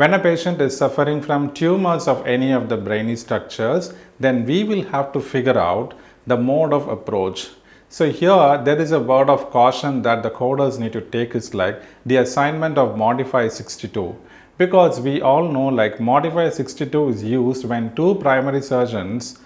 When a patient is suffering from tumors of any of the brainy structures, then we will have to figure out the mode of approach. So here there is a word of caution that the coders need to take is like the assignment of Modifier 62. Because we all know like Modifier 62 is used when two primary surgeons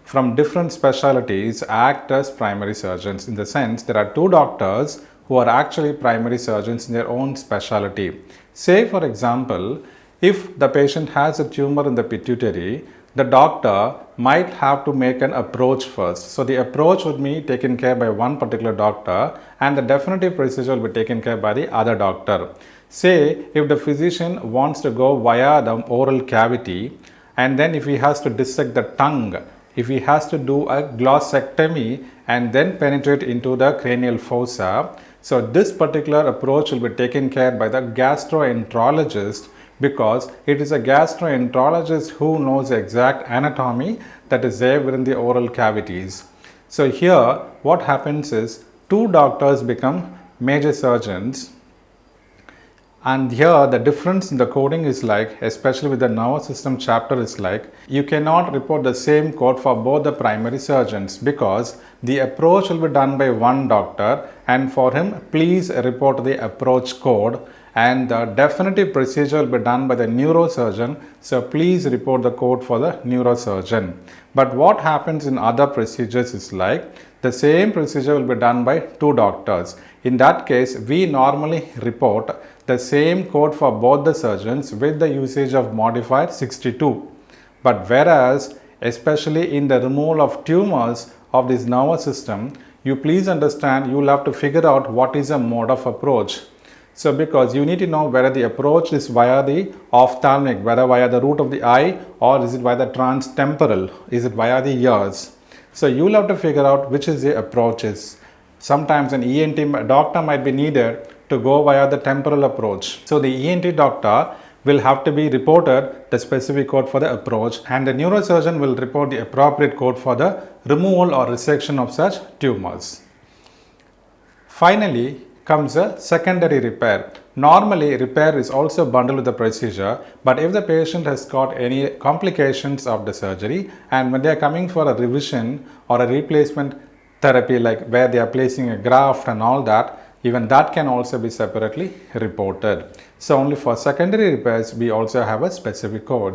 from different specialties act as primary surgeons. In the sense, there are two doctors who are actually primary surgeons in their own specialty. Say for example, if the patient has a tumor in the pituitary, the doctor might have to make an approach first. So the approach would be taken care by one particular doctor and the definitive procedure will be taken care by the other doctor. Say if the physician wants to go via the oral cavity, and then if he has to dissect the tongue, if he has to do a glossectomy and then penetrate into the cranial fossa, so this particular approach will be taken care by the gastroenterologist, because it is a gastroenterologist who knows the exact anatomy that is there within the oral cavities. So here what happens is two doctors become major surgeons, and here the difference in the coding is like, especially with the nervous system chapter, is like you cannot report the same code for both the primary surgeons, because the approach will be done by one doctor and for him please report the approach code, and the definitive procedure will be done by the neurosurgeon, so please report the code for the neurosurgeon. But what happens in other procedures is like the same procedure will be done by two doctors. In that case, we normally report the same code for both the surgeons with the usage of Modifier 62. But whereas, especially in the removal of tumors of this nervous system, you please understand you will have to figure out what is a mode of approach. So because you need to know whether the approach is via the ophthalmic, whether via the root of the eye, or is it via the transtemporal, is it via the ears. So you will have to figure out which is the approaches. Sometimes an ENT doctor might be needed to go via the temporal approach. So the ENT doctor will have to be reported the specific code for the approach, and the neurosurgeon will report the appropriate code for the removal or resection of such tumors. Finally comes a secondary repair. Normally repair is also bundled with the procedure, but if the patient has got any complications of the surgery and when they are coming for a revision or a replacement therapy, like where they are placing a graft and all that, even that can also be separately reported. So only for secondary repairs we also have a specific codes.